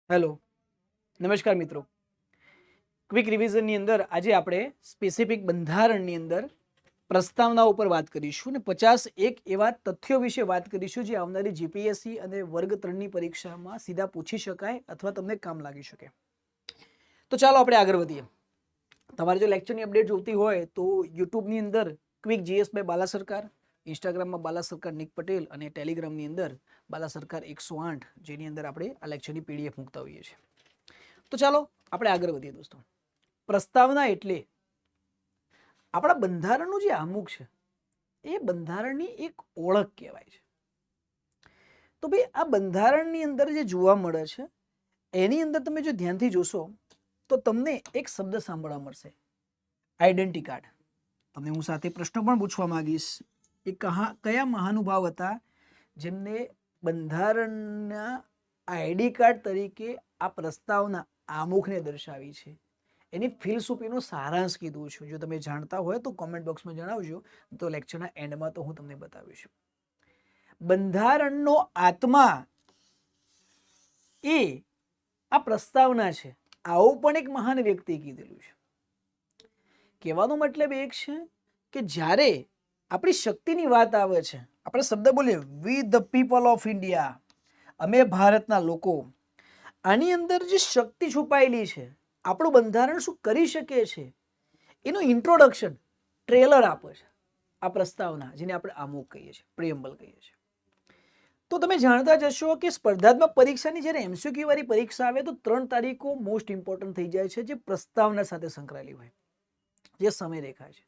Hello, નમસ્કાર મિત્રો. Quick રિવિઝનની અંદર આજે આપણે સ્પેસિફિક બંધારણની અંદર પ્રસ્તાવના ઉપર વાત કરીશું અને 51 એવા તથ્યો વિશે વાત કરીશું જે આવનારી જીપીએસસી અને વર્ગ 3ની પરીક્ષામાં સીધા પૂછી શકાય અથવા તમને કામ લાગી શકે. તો ચાલો આપણે આગળ વધીએ. તમારે જો લેક્ચરની અપડેટ જોઈતી હોય તો યુટ્યુબની અંદર ક્વિક જીએસ બાય બાલા સરકાર, ઇન્સ્ટાગ્રામમાં બાલા સરકાર નિક પટેલ અને ટેલિગ્રામની અંદર બાલા સરકાર 108 જેની અંદર આપણે આ લેક્ચરની પીડીએફ મૂકતા હોઈએ છીએ. તો ચાલો આપણે આગળ વધીએ દોસ્તો. પ્રસ્તાવના એટલે આપણા બંધારણનું જે આમુખ છે એ બંધારણની એક ઓળખ કહેવાય છે. તો ભાઈ આ બંધારણની અંદર જે જોવા મળે છે એની અંદર તમે જો ધ્યાનથી જોશો તો તમને એક શબ્દ સાંભળવા મળશે, આઈડેન્ટિટી કાર્ડ. તમને હું સાથે પ્રશ્ન પણ પૂછવા માંગીશ એ કયા મહાનુભાવ હતા જેમને બંધારણના આઈડી કાર્ડ તરીકે આ પ્રસ્તાવના આમુખને દર્શાવી છે, એની ફિલસૂફીનો સારાંશ કીધું છું. જો તમે જાણતા હોય તો કોમેન્ટ બોક્સમાં જણાવજો, તો લેક્ચરના એન્ડમાં તો હું તમને બતાવીશ. બંધારણનો આત્મા એ આ પ્રસ્તાવના છે, આવું પણ એક મહાન વ્યક્તિએ કીધેલું છે. કહેવાનો મતલબ એક છે કે જ્યારે આપણી શક્તિની વાત આવે છે, આપણે શબ્દ બોલીએ વી ધ પીપલ ઓફ ઇન્ડિયા, અમે ભારતના લોકો, આની અંદર જે શક્તિ છુપાયેલી છે, આપણું બંધારણ શું કરી શકે છે એનું ઇન્ટ્રોડક્શન ટ્રેલર આપે છે આ પ્રસ્તાવના, જેને આપણે આમુખ કહીએ છીએ, પ્રિએમ્બલ કહીએ છીએ. તો તમે જાણતા જશો કે સ્પર્ધાત્મક પરીક્ષાની જ્યારે એમસીક્યુ વાળી પરીક્ષા આવે તો 3 તારીખો મોસ્ટ ઇમ્પોર્ટન્ટ થઈ જાય છે જે પ્રસ્તાવના સાથે સંકળાયેલી હોય, જે સમય રેખા છે.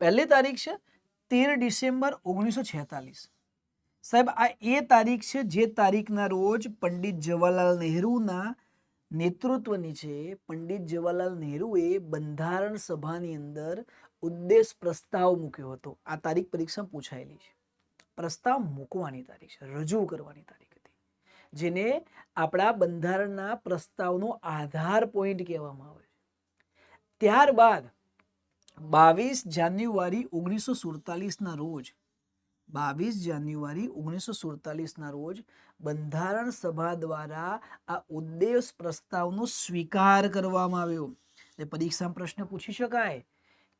પહેલી તારીખ છે 13 ડિસેમ્બર 1946. સાહેબ આ એ તારીખ છે જે તારીખના રોજ પંડિત જવાહરલાલ નહેરુના નેતૃત્વ નીચે પંડિત જવાહરલાલ નહેરુએ બંધારણ સભાની અંદર ઉદ્દેશ પ્રસ્તાવ મૂક્યો હતો. આ તારીખ પરીક્ષા પૂછાયેલી છે. પ્રસ્તાવ મૂકવાની તારીખ છે, રજૂ કરવાની તારીખ હતી, જેને આપણા બંધારણના પ્રસ્તાવનો આધાર પોઈન્ટ કહેવામાં આવે છે. ત્યારબાદ 22 જાન્યુઆરી 1947ના રોજ 22 જાન્યુઆરી 1947ના રોજ બંધારણ સભા દ્વારા આ ઉદ્દેશ પ્રસ્તાવનો સ્વીકાર કરવામાં આવ્યો. એટલે પરીક્ષામાં પ્રશ્ન પૂછી શકાય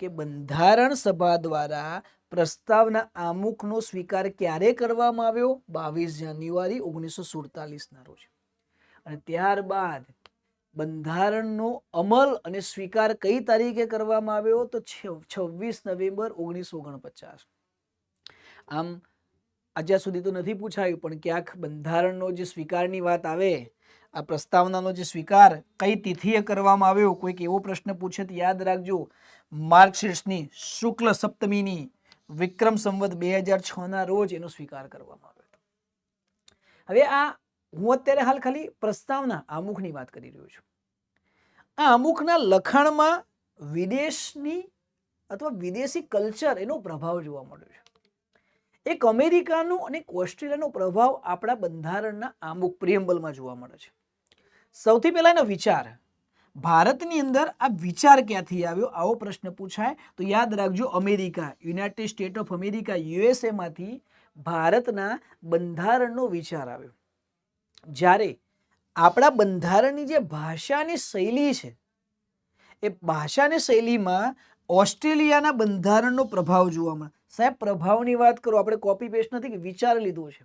કે બંધારણ સભા દ્વારા પ્રસ્તાવના આમુખનો સ્વીકાર ક્યારે કરવામાં આવ્યો? 22 જાન્યુઆરી 1947ના રોજ. અને ત્યારબાદ બંધારણનો અમલ અને સ્વીકાર કઈ તારીખે કરવામાં આવ્યો? તો 26 નવેમ્બર 1949. આમ અત્યાર સુધી તો નથી પૂછાયું, પણ ક્યાંક બંધારણનો જે સ્વીકારની વાત આવે, આ પ્રસ્તાવનાનો જે સ્વીકાર કઈ તિથિએ કરવામાં આવ્યો, કોઈક એવો પ્રશ્ન પૂછે તો યાદ રાખજો, માર્ગશીર્ષની શુક્લ સપ્તમીની વિક્રમ સંવત 2006ના રોજ એનો સ્વીકાર કરવામાં આવ્યો હતો. હવે આ હું અત્યારે હાલ ખાલી પ્રસ્તાવના આમુખની વાત કરી રહ્યો છું. આ આમુખના લખાણમાં વિદેશની અથવા વિદેશી કલ્ચર એનો પ્રભાવ જોવા મળ્યો છે. એક અમેરિકાનો અને એક ઓસ્ટ્રેલિયાનો પ્રભાવ આપણા બંધારણના આમુખ પ્રિએમ્બલમાં જોવા મળે છે. સૌથી પહેલા એનો વિચાર, ભારતની અંદર આ વિચાર ક્યાંથી આવ્યો આવો પ્રશ્ન પૂછાય તો યાદ રાખજો, America, United state of America, USA માંથી ભારતના બંધારણનો વિચાર આવ્યો. જ્યારે આપણા બંધારણની જે ભાષાની શૈલી છે એ ભાષાની શૈલીમાં ઓસ્ટ્રેલિયાના બંધારણનો પ્રભાવ જોવા મળે. સાહેબ પ્રભાવની વાત કરો, આપણે કોપી પેસ્ટ નથી કે વિચાર લીધો છે.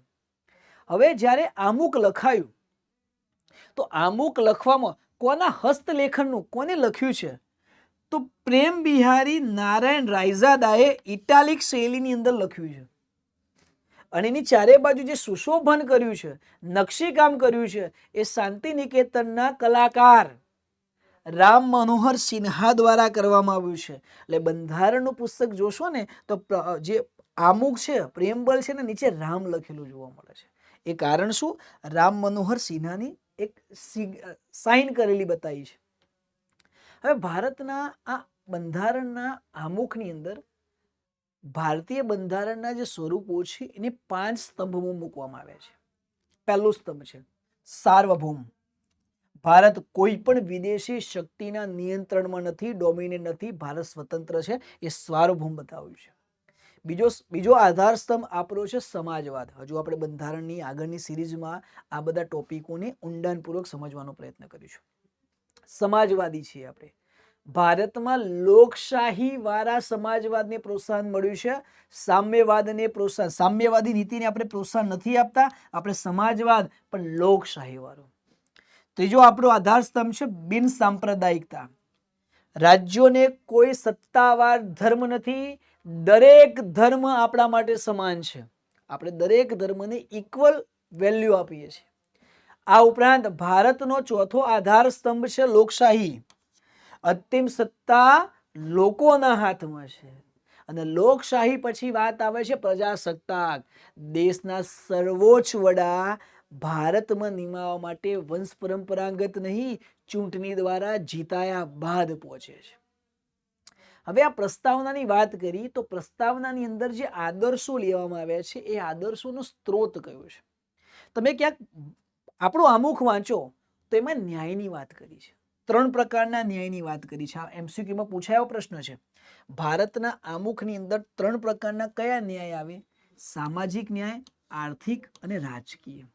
હવે જ્યારે આમુખ લખાયું તો આમુખ લખવામાં કોના હસ્તલેખનનું, કોને લખ્યું છે? તો પ્રેમ બિહારી નારાયણ રાયઝાદાએ ઇટાલિક શૈલીની અંદર લખ્યું છે. અને એની ચારે બાજુ જે સુશોભન કર્યું છે, નકશીકામ કર્યું છે, એ શાંતિ નિકેતનના કલાકાર રામ મનોહર સિન્હા દ્વારા કરવામાં આવ્યું છે. એટલે બંધારણનું પુસ્તક જોશો ને તો જે આમુખ છે, પ્રેમ્બલ છે ને, નીચે રામ લખેલું જોવા મળે છે. એ કારણ શું? રામ મનોહર સિન્હાની એક સાઇન કરેલી બતાવી છે. હવે ભારતના આ બંધારણના આમુખની અંદર ભારતીય બંધારણના જે સ્વરૂપો છે એને 5 સ્તંભમાં મૂકવામાં આવ્યા છે. પહેલો સ્તંભ છે સાર્વભૌમ. ભારત કોઈ પણ વિદેશી શક્તિના નિયંત્રણમાં નથી, ડોમિનેટ નથી, ભારત સ્વતંત્ર છે, એ સાર્વભૌમ બતાવ્યું છે. બીજો આધાર સ્તંભ આપણો છે સમાજવાદ. હજુ આપણે બંધારણની આગળની સિરીઝમાં આ બધા ટોપિકોને ઊંડાણપૂર્વક સમજવાનો પ્રયત્ન કરીશું. સમાજવાદી છીએ આપણે. ભારતમાં લોકશાહી વાળા સમાજવાદને પ્રોત્સાહન મળ્યું છે, સામ્યવાદને પ્રોત્સાહન, સામ્યવાદી નીતિને આપણે પ્રોત્સાહન નથી આપતા, આપણે સમાજવાદ પણ લોકશાહી વાળો. ત્રીજો આપણો આધાર સ્તંભ છે બિન સાંપ્રદાયિકતા. રાજ્યોને કોઈ સત્તાવાર ધર્મ નથી, દરેક ધર્મ આપણા માટે સમાન છે, આપણે દરેક ધર્મને ઇક્વલ વેલ્યુ આપીએ છીએ. આ ઉપરાંત ભારતનો ચોથો આધાર સ્તંભ છે લોકશાહી. અંતિમ સત્તા લોકોના હાથમાં છે અને લોકશાહી પછી વાત આવે છે પ્રજાસત્તાક. દેશના સર્વોચ્ચ વડા ભારતમાં નિમાવવા માટે વંશ પરંપરાગત નહીં, ચૂંટણી દ્વારા જીતાયા બાદ પહોંચે છે. હવે આ પ્રસ્તાવનાની વાત કરી તો પ્રસ્તાવનાની અંદર જે આદર્શો લેવામાં આવ્યા છે એ આદર્શોનો સ્ત્રોત કયો છે? તમે ક્યાંક આપણું આમુખ વાંચો તો એમાં ન્યાયની વાત કરી છે, 3 પ્રકારના ન્યાયની વાત કરી છે. આ MCQમાં પૂછાયેલો પ્રશ્ન છે. ભારતના આમુખની અંદર 3 પ્રકારના કયા ન્યાય આવે? સામાજિક ન્યાય, આર્થિક અને રાજકીય.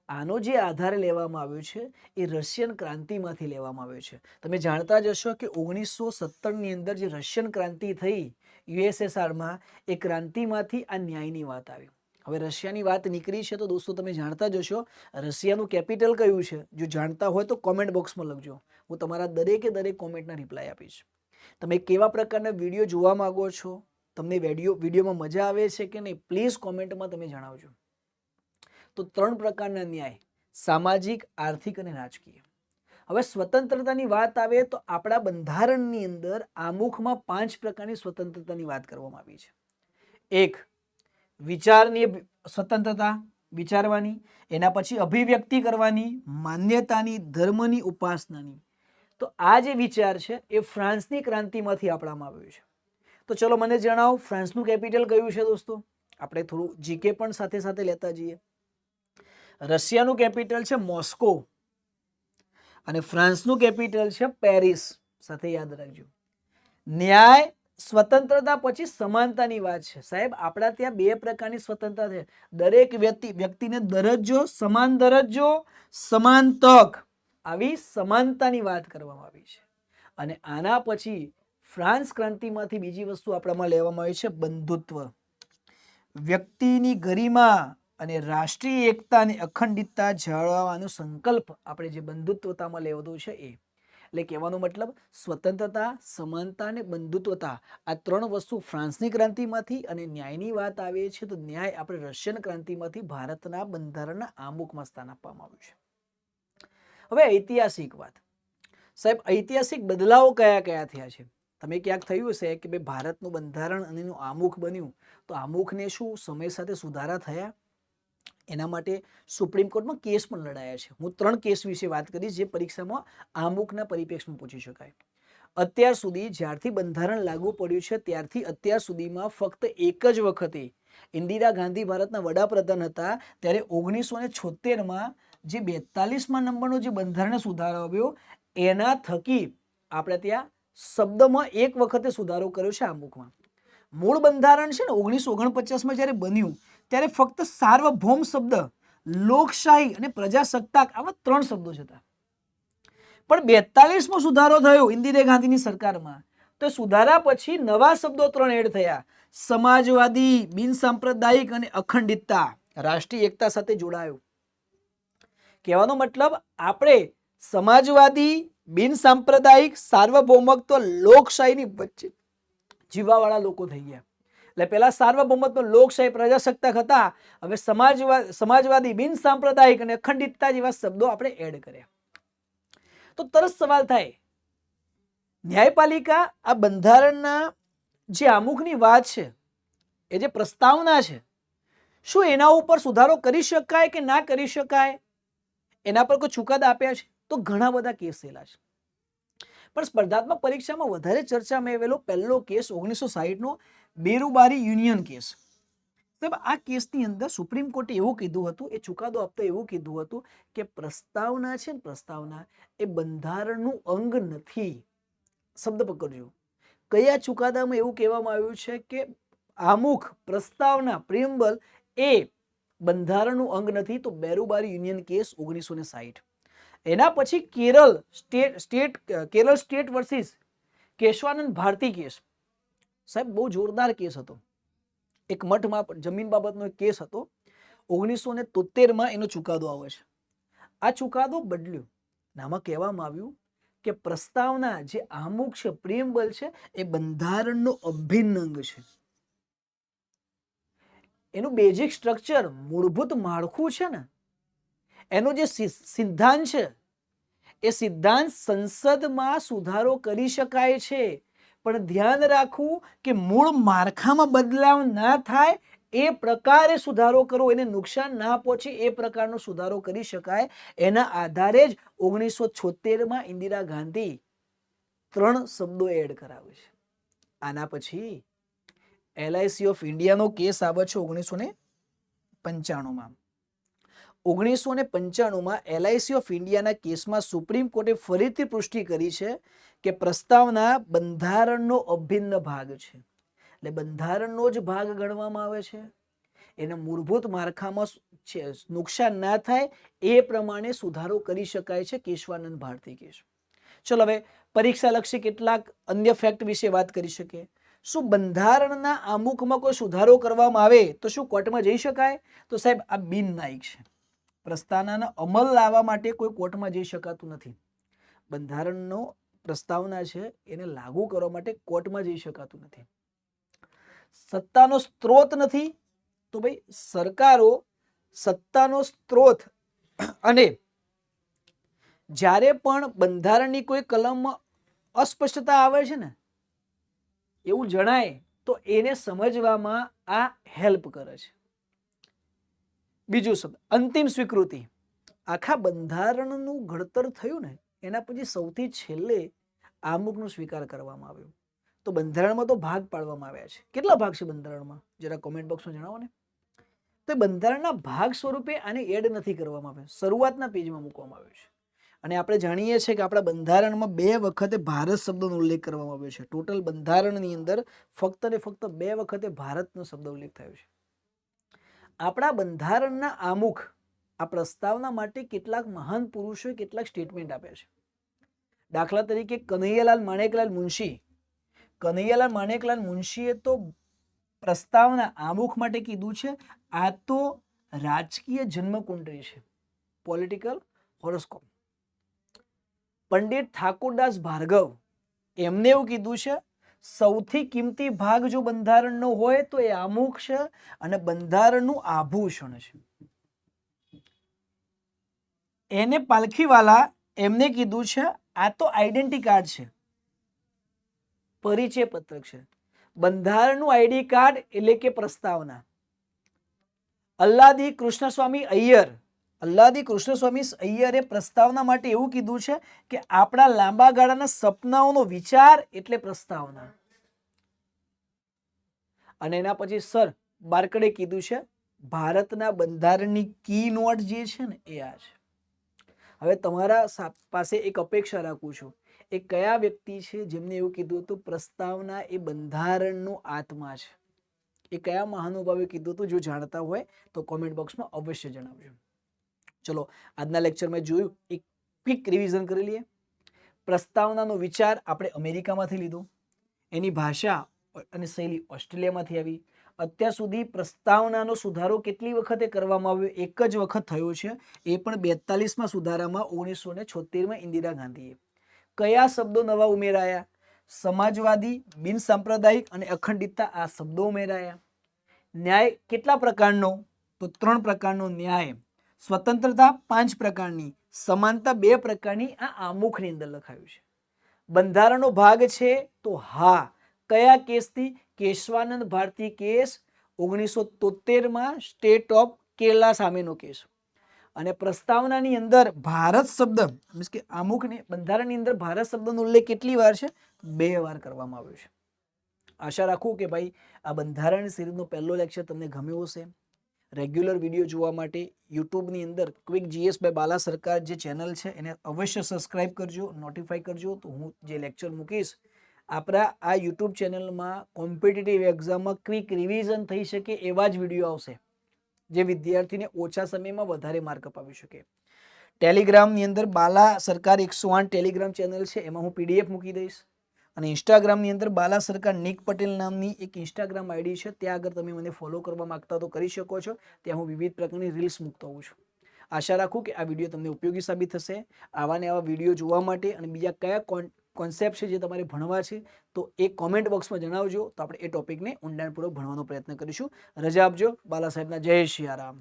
આનો જે આધાર લેવામાં આવ્યો છે એ રશિયન ક્રાંતિમાંથી લેવામાં આવ્યો છે. તમે જાણતા જ હશો કે 1917ની અંદર જે રશિયન ક્રાંતિ થઈ USSRમાં, એ ક્રાંતિમાંથી આ ન્યાયની વાત આવી. હવે રશિયાની વાત નીકળી છે તો દોસ્તો તમે જાણતા જ હશો રશિયાનું કેપિટલ કયું છે? જો જાણતા હોય તો કોમેન્ટ બોક્સમાં લખજો, હું તમારા દરેકે દરેક કોમેન્ટના રિપ્લાય આપીશ. તમે કેવા પ્રકારના વિડીયો જોવા માંગો છો, તમને વિડીયોમાં મજા આવે છે કે નહીં, પ્લીઝ કોમેન્ટમાં તમે જણાવજો. તો 3 પ્રકારના ન્યાય, સામાજિક, આર્થિક અને રાજકીય. હવે સ્વતંત્રતાની વાત આવે તો આપણા બંધારણની અંદર આમુખમાં 5 પ્રકારની સ્વતંત્રતાની વાત કરવામાં આવી છે. 1, વિચારની સ્વતંત્રતા, વિચારવાની. એના પછી અભિવ્યક્તિ કરવાની, માન્યતાની, ધર્મની, ઉપાસનાની. તો આ જે વિચાર છે એ ફ્રાન્સની ક્રાંતિમાંથી આપણામાં આવ્યો છે. તો ચલો મને જણાવો ફ્રાન્સનું કેપિટલ કયું છે દોસ્તો? આપણે થોડું જીકે પણ સાથે સાથે લેતા જઈએ. રશિયાનું કેપિટલ છે મોસ્કો અને ફ્રાન્સનું કેપિટલ છે પેરિસ. સાથે યાદ રાખજો. ન્યાય, સ્વતંત્રતા પછી સમાનતાની વાત છે. સાહેબ આપણા ત્યાં 2 પ્રકારની સ્વતંત્રતા છે. દરેક વ્યક્તિને દરજ્જો, સમાન તક, આવી સમાનતાની વાત કરવામાં આવી છે. અને આના પછી ફ્રાન્સ ક્રાંતિમાંથી બીજી વસ્તુ આપણામાં લેવામાં આવી છે બંધુત્વ. વ્યક્તિની ગરિમા અને રાષ્ટ્રીય એકતા અને અખંડિતતા જાળવવાનો સંકલ્પ આપણે જે બંધુત્વતામાં લેવાનો છે એ. એટલે કહેવાનો મતલબ સ્વતંત્રતા, સમાનતા અને બંધુત્વતા, આ 3 વસ્તુ ફ્રાન્સની ક્રાંતિમાંથી, અને ન્યાયની વાત આવે છે તો ન્યાય આપણે રશિયન ક્રાંતિમાંથી ભારતના બંધારણના આમુખમાં સ્થાન આપવામાં આવ્યું છે. હવે ઐતિહાસિક વાત. સાહેબ ઐતિહાસિક બદલાવો કયા કયા થયા છે? તમે ક્યાંક થયું હશે કે ભાઈ ભારતનું બંધારણ અને એનું આમુખ બન્યું તો આમુખને શું સમય સાથે સુધારા થયા? એના માટે સુપ્રીમ કોર્ટમાં કેસ પણ લડાયા છે. હું 3 કેસ વિશે વાત કરીશ જે પરીક્ષામાં આમુખના પરિપ્રેક્ષમાં પૂછી શકાય. અત્યાર સુધી જ્યારથી બંધારણ લાગુ પડ્યું છે ત્યારથી અત્યાર સુધીમાં ફક્ત એક જ વખતે ઇન્દિરા ગાંધી ભારતના વડાપ્રધાન હતા ત્યારે 1976માં જે 42મા નંબરનો જે બંધારણ સુધારો આવ્યો એના થકી આપણે ત્યાં શબ્દમાં એક વખતે સુધારો કર્યો છે આમુખમાં. મૂળ બંધારણ છે ને 1949માં જ્યારે બન્યું ત્યારે ફક્ત સાર્વભૌમ શબ્દ, લોકશાહી અને પ્રજાસત્તાક, આવા 3 શબ્દો જ હતા. પણ 42મો સુધારો થયો ઇન્દિરા ગાંધીની સરકારમાં તો સુધારા પછી નવા શબ્દો 3 એડ થયા: સમાજવાદી, બિનસાંપ્રદાયિક અને અખંડિતતા, રાષ્ટ્રીય એકતા સાથે જોડાયો. કહેવાનો મતલબ આપણે સમાજવાદી, બિનસાંપ્રદાયિક, સાર્વભૌમત્વ, લોકશાહીની વચ્ચે જીવવાવાળા લોકો થઈ ગયા. એટલે પહેલા સાર્વભૌમત્વ, લોકશાહી, પ્રજાસત્તાક હતા, હવે સમાજવાદી, બિનસાંપ્રદાયિક અને અખંડિતતા જેવા શબ્દો આપણે એડ કર્યા. તો તરત સવાલ થાય, ન્યાયપાલિકા આ બંધારણના જે આમુખની વાત છે એ જે પ્રસ્તાવના છે શું એના ઉપર સુધારો કરી શકાય કે ના કરી શકાય? એના પર કોઈ ચુકાદા આપ્યા છે? તો ઘણા બધા કેસ થયેલા છે. પણ સ્પર્ધાત્મક પરીક્ષામાં વધારે ચર્ચામાં આવેલો પહેલો કેસ 1960નો બેરુબારી યુનિયન કેસ. આ કેસની અંદર સુપ્રીમ કોર્ટે એવું કીધું હતું, એ ચુકાદો આપતો એવું કીધું હતું કે પ્રસ્તાવના છે ને, પ્રસ્તાવના એ બંધારણનું અંગ નથી. શબ્દ પકડજો. કયા ચુકાદામાં એવું કહેવામાં આવ્યું છે કે આમુખ, પ્રસ્તાવના, પ્રિએમ્બલ એ બંધારણનું અંગ નથી. તો બેરુબારી યુનિયન કેસ 1960. એના પછી Kerala state versus Kesavananda Bharati case. સાહેબ બહુ જોરદાર કેસ હતો. એક મઠમાં જમીન બાબતનો એક કેસ હતો. 1973 એનો ચુકાદો આવે છે. આ ચુકાદો બદલ્યો. આમાં કહેવામાં આવ્યું કે પ્રસ્તાવના જે આમુખ છે, પ્રિએમ્બલ છે, એ બંધારણનો અભિન્ન અંગ છે. એનું બેઝિક સ્ટ્રક્ચર, મૂળભૂત માળખું છે ને, એનો જે સિદ્ધાંત છે, એ સિદ્ધાંત સંસદમાં સુધારો કરી શકાય છે, પણ ધ્યાન રાખવું કે મૂળ માળખામાં બદલાવ ના થાય એ પ્રકારે સુધારો કરવો, એને નુકસાન ના પહોંચે એ પ્રકારનો સુધારો કરી શકાય. એના આધારે જ 1976 ઇન્દિરા ગાંધી 3 શબ્દો એડ કરાવે છે. આના પછી LIC ઓફ ઇન્ડિયાનો કેસ આવે છે 1995. 1995 LIC ઓફ ઇન્ડિયાના કેસમાં સુપ્રીમ કોર્ટે ફરીથી પુષ્ટિ કરી છે કે પ્રસ્તાવના બંધારણનો અભિન્ન ભાગ છે. એટલે બંધારણનો જ ભાગ ગણવામાં આવે છે. એના મૂળભૂત માળખામાં નુકસાન ના થાય એ પ્રમાણે સુધારો કરી શકાય છે. કેશવાનંદ ભારતી કેસ. ચલો હવે પરીક્ષા લક્ષી કેટલાક અન્ય ફેક્ટ વિશે વાત કરી શકીએ. શું બંધારણના આમુખમાં કોઈ સુધારો કરવામાં આવે તો શું કોર્ટમાં જઈ શકાય? તો સાહેબ આ બિન ન્યાયિક છે. પ્રસ્તાવનાનો અમલ લાવવા માટે કોઈ કોર્ટમાં જઈ શકાતું નથી. બંધારણનો પ્રસ્તાવના છે એને લાગુ કરવા માટે કોર્ટમાં જઈ શકાતું નથી. સત્તાનો સ્ત્રોત નથી. તો ભાઈ સરકારો સત્તાનો સ્ત્રોત, અને જ્યારે પણ બંધારણની કોઈ કલમમાં અસ્પષ્ટતા આવે છે ને, એવું જણાય તો એને સમજવામાં આ હેલ્પ કરે છે. બીજું શબ્દ અંતિમ સ્વીકૃતિ. આખા બંધારણનું ઘડતર થયું ને એના પછી સૌથી છેલ્લે આમુખનો સ્વીકાર કરવામાં આવ્યો. તો બંધારણમાં તો ભાગ પાડવામાં આવ્યા છે. કેટલા ભાગ છે બંધારણમાં? જરા કોમેન્ટ બોક્સમાં જણાવો ને. તો બંધારણના ભાગ સ્વરૂપે આને એડ નથી કરવામાં આવ્યો, શરૂઆતના પેજમાં મૂકવામાં આવ્યો છે. અને આપણે જાણીએ છીએ કે આપણા બંધારણમાં 2 વખતે ભારત શબ્દનો ઉલ્લેખ કરવામાં આવ્યો છે. ટોટલ બંધારણની અંદર ફક્ત ને ફક્ત 2 વખતે ભારતનો શબ્દ ઉલ્લેખ થયો છે. આપણા બંધારણના આમુખ, આ પ્રસ્તાવના માટે કેટલાક મહાન પુરુષોએ કેટલાક સ્ટેટમેન્ટ આપ્યા છે. દાખલા તરીકે કનૈયાલાલ માણેકલાલ મુનશીએ તો પ્રસ્તાવના આમુખ માટે કીધું છે આ તો રાજકીય જન્મકુંડળી છે, પોલિટિકલ હોરોસ્કોપ. પંડિત ઠાકોરદાસ ભાર્ગવ એમને એવું કીધું છે સૌથી કિંમતી ભાગ જો બંધારણનો હોય તો એ આમુખ છે અને બંધારણનું આભૂષણ છે. એને પાલખીવાલા એમને કીધું છે આ તો આઈડેન્ટિટી કાર્ડ છે, પરિચય પત્રક છે. બંધારણનું આઈડી કાર્ડ એટલે કે પ્રસ્તાવના. અલ્લાદી કૃષ્ણસ્વામી અય્યરે પ્રસ્તાવના માટે એવું કીધું છે કે આપણા લાંબા ગાળાના સપનાઓનો વિચાર એટલે પ્રસ્તાવના. અને એના પછી સર બાર્કડે કીધું છે ભારતના બંધારણની કી નોટ જે છે ને એ આ છે. હવે તમારા પાસે એક અપેક્ષા રાખું છું, એ કયા વ્યક્તિ છે જેમને એવું કીધું હતું પ્રસ્તાવના એ બંધારણનો આત્મા છે? એ કયા મહાનુભાવે કીધું હતું? જો જાણતા હોય તો કોમેન્ટ બોક્સમાં અવશ્ય જણાવજો. ચલો આજના લેક્ચરમાં જોયું, એક ક્વિક રિવિઝન કરી લઈએ. પ્રસ્તાવનાનો વિચાર આપણે અમેરિકામાંથી લીધો, એની ભાષા અને શૈલી ઓસ્ટ્રેલિયામાંથી આવી. અત્યાર સુધી પ્રસ્તાવનાનો સુધારો કેટલી વખતે કરવામાં આવ્યો? એક જ વખત થયો છે, એ પણ 42માં સુધારામાં 1976માં ઇન્દિરા ગાંધીએ. કયા શબ્દો નવા ઉમેરાયા? સમાજવાદી, બિનસાંપ્રદાયિક અને અખંડિતતા, આ શબ્દો ઉમેરાયા. ન્યાય કેટલા પ્રકારનો? તો 3 પ્રકારનો ન્યાય. સ્વતંત્રતા 5 પ્રકારની, સમાનતા 2 પ્રકારની. આ આમુખની અંદર લખાયું છે. બંધારણનો ભાગ છે તો હા. કયા કેસથી? કેશવાનંદ ભારતી કેસ 1973માં સ્ટેટ ઓફ કેરલા સામેનો કેસ. અને પ્રસ્તાવનાની અંદર ભારત શબ્દ મીન્સ કે આમુખની બંધારણની અંદર ભારત શબ્દનો ઉલ્લેખ કેટલી વાર છે? 2 વાર કરવામાં આવ્યો છે. આશા રાખું કે ભાઈ આ બંધારણ સિરીઝનો પહેલો લેક્ચર તમને ગમ્યો હશે. રેગ્યુલર વિડીયો જોવા માટે યુટ્યુબની અંદર ક્વિક GS બાય બાલા સરકાર જે ચેનલ છે એને અવશ્ય સબસ્ક્રાઇબ કરજો, નોટિફાઈ કરજો, તો હું જે લેક્ચર મૂકીશ આપણા આ યુટ્યુબ ચેનલમાં કોમ્પિટિટિવ એક્ઝામમાં ક્વિક રિવિઝન થઈ શકે એવા જ વિડીયો આવશે જે વિદ્યાર્થીને ઓછા સમયમાં વધારે માર્ક અપાવી શકે. ટેલિગ્રામની અંદર બાલા સરકાર 108 ટેલિગ્રામ ચેનલ છે, એમાં હું PDF મૂકી દઈશ. અને ઇન્સ્ટાગ્રામની અંદર બાલા સરકાર નિક પટેલ નામની એક ઇન્સ્ટાગ્રામ આઈડી છે, ત્યાં આગળ તમે મને ફોલો કરવા માંગતા તો કરી શકો છો. ત્યાં હું વિવિધ પ્રકારની રીલ્સ મૂકતો હોઉં છું. આશા રાખું કે આ વિડીયો તમને ઉપયોગી સાબિત થશે. આવા ને આવા વિડીયો જોવા માટે અને બીજા કયા કોન્સેપ્ટ છે જે તમારે ભણવા છે તો એ કોમેન્ટ બોક્સમાં જણાવજો, તો આપણે એ ટોપિકને ઊંડાણપૂર્વક ભણવાનો પ્રયત્ન કરીશું. રજા આપજો. બાલા સાહેબના જય સિયારામ.